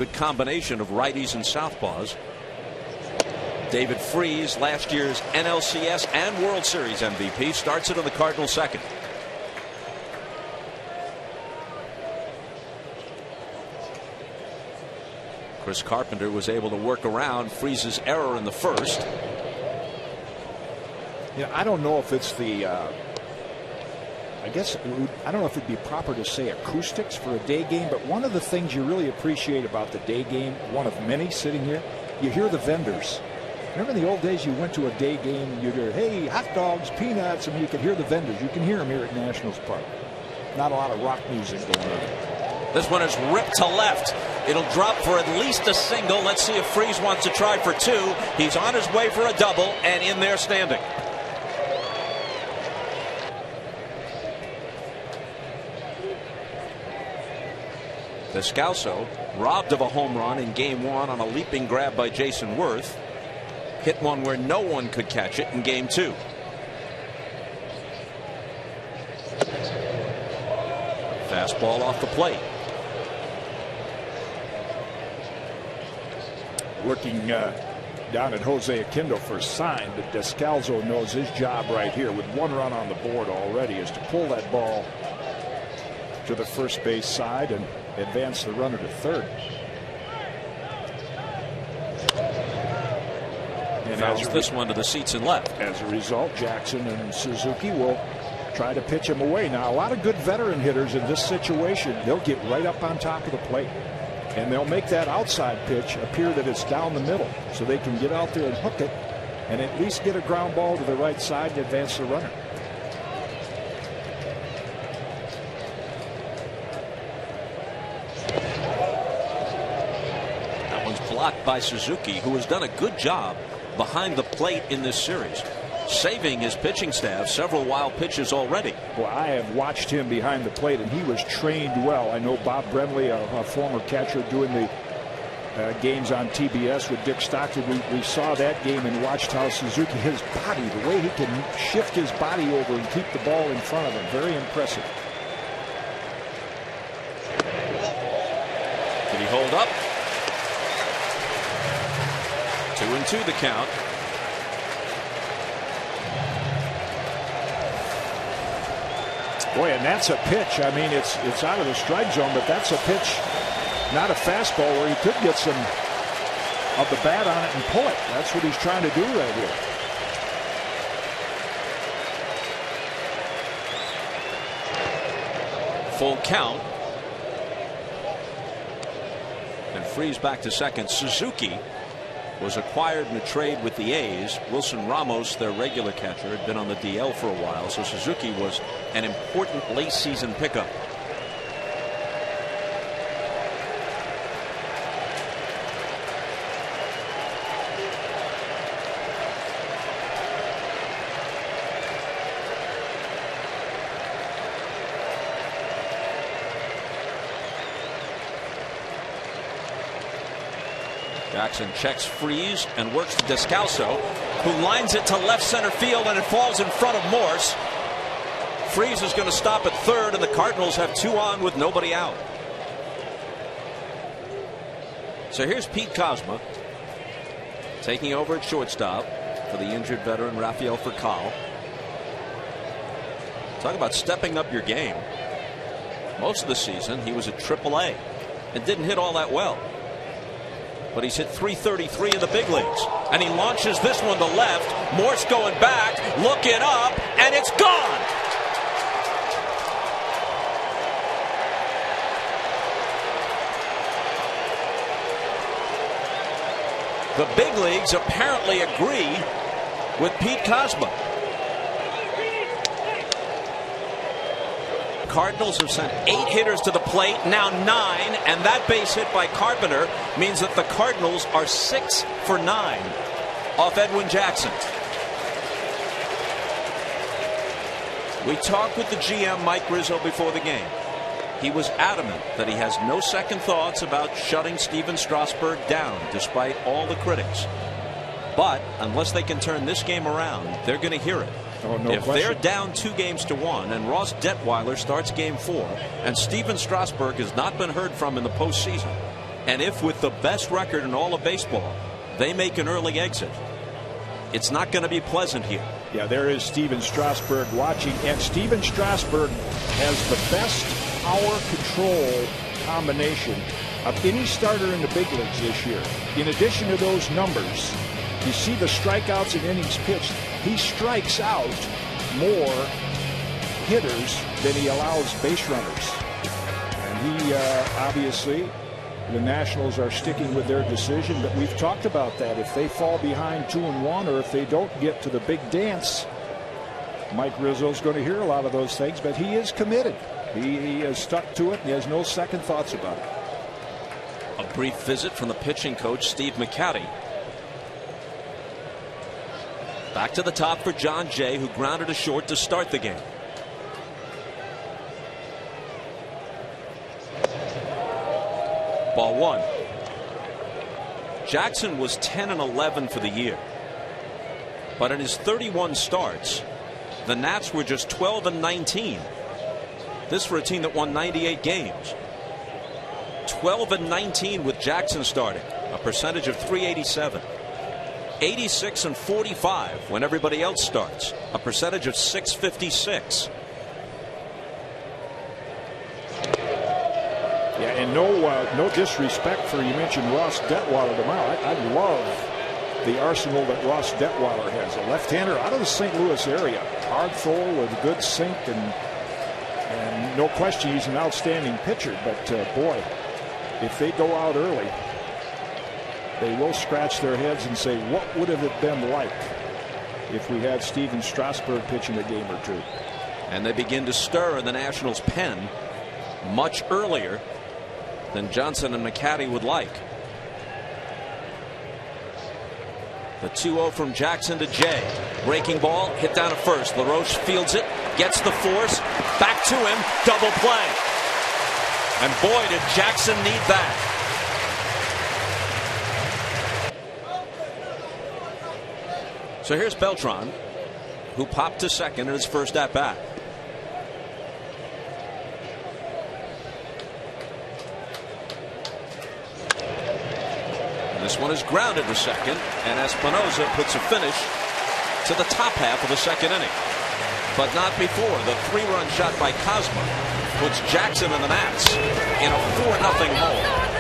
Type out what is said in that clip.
Good combination of righties and southpaws. David Freese, last year's NLCS and World Series MVP, starts it on the Cardinals' second. Chris Carpenter was able to work around Freese's error in the first. Yeah, I don't know if it's the I don't know if it'd be proper to say acoustics for a day game, but one of the things you really appreciate about the day game, one of many sitting here, you hear the vendors. Remember in the old days you went to a day game and you'd hear, hey, hot dogs, peanuts. I mean, you could hear the vendors. You can hear them here at Nationals Park. Not a lot of rock music going on. This one is ripped to left. It'll drop for at least a single. Let's see if Freese wants to try for two. He's on his way for a double and in there standing. Descalso robbed of a home run in game one on a leaping grab by Jason Worth. Hit one where no one could catch it in game two. Fastball off the plate. Looking down at Jose Aquindo for a sign that Descalso knows his job right here with one run on the board already is to pull that ball to the first base side and advance the runner to third. And fouls this one to the seats and left. As a result, Jackson and Suzuki will try to pitch him away. Now, a lot of good veteran hitters in this situation, they'll get right up on top of the plate. And they'll make that outside pitch appear that it's down the middle so they can get out there and hook it and at least get a ground ball to the right side and advance the runner. That one's blocked by Suzuki, who has done a good job behind the plate in this series, saving his pitching staff several wild pitches already. Well, I have watched him behind the plate, and he was trained well. I know Bob Brenly, a former catcher, doing the games on TBS with Dick Stockton. We saw that game and watched how Suzuki, his body, the way he can shift his body over and keep the ball in front of him, very impressive. Did he hold up? 2-2 the count. Boy, and that's a pitch. I mean, it's out of the strike zone, but that's a pitch, not a fastball, where he could get some of the bat on it and pull it. That's what he's trying to do right here. Full count. And Freese back to second. Suzuki was acquired in a trade with the A's. Wilson Ramos, their regular catcher, had been on the DL for a while, so Suzuki was an important late season pickup. Jackson checks Freese and works to Descalso, who lines it to left center field, and it falls in front of Morse. Freese is going to stop at third, and the Cardinals have two on with nobody out. So here's Pete Kozma taking over at shortstop for the injured veteran Rafael Furcal. Talk about stepping up your game. Most of the season he was at AAA and didn't hit all that well. But he's hit .333 in the big leagues. And he launches this one to left. Morse going back, looking up, and it's gone. The big leagues apparently agree with Pete Kozma. Cardinals have sent 8 hitters to the plate, now 9, and that base hit by Carpenter means that the Cardinals are 6 for 9 off Edwin Jackson. We talked with the GM Mike Rizzo before the game. He was adamant that he has no second thoughts about shutting Steven Strasburg down despite all the critics. But unless they can turn this game around, they're going to hear it. Oh, no if question. they're down 2-1 and Ross Detweiler starts game 4 and Steven Strasburg has not been heard from in the postseason, And if with the best record in all of baseball, they make an early exit, it's not going to be pleasant here. Yeah, there is Steven Strasburg watching, and Steven Strasburg has the best power control combination of any starter in the big leagues this year. In addition to those numbers, you see the strikeouts and innings pitched. He strikes out more hitters than he allows base runners. And he obviously, the Nationals are sticking with their decision, but we've talked about that. If they fall behind 2-1, or if they don't get to the big dance, Mike Rizzo's going to hear a lot of those things, but he is committed. He has stuck to it, and he has no second thoughts about it. A brief visit from the pitching coach, Steve McCatty. Back to the top for John Jay, who grounded to short to start the game. Ball one. Jackson was 10-11 for the year, but in his 31 starts, the Nats were just 12-19. This for a team that won 98 games. 12-19 with Jackson starting, a percentage of .387. 86-45 when everybody else starts, a percentage of .656. Yeah, and no disrespect for, you mentioned Ross Detwiler tomorrow. I love the arsenal that Ross Detwiler has. A left-hander out of the St. Louis area. Hard thrower with a good sink, and no question he's an outstanding pitcher. But boy, if they go out early, they will scratch their heads and say, what would have it been like if we had Steven Strasburg pitching a game or two? And they begin to stir in the Nationals' pen much earlier than Johnson and McCatty would like. The 2-0 from Jackson to Jay. Breaking ball, hit down at first. LaRoche fields it, gets the force, back to him, double play. And boy, did Jackson need that. So here's Beltran, who popped to second in his first at bat. This one is grounded to second, and Espinosa puts a finish to the top half of the second inning. But not before. The 3-run shot by Cosma puts Jackson and the Nats in a 4-0 hole.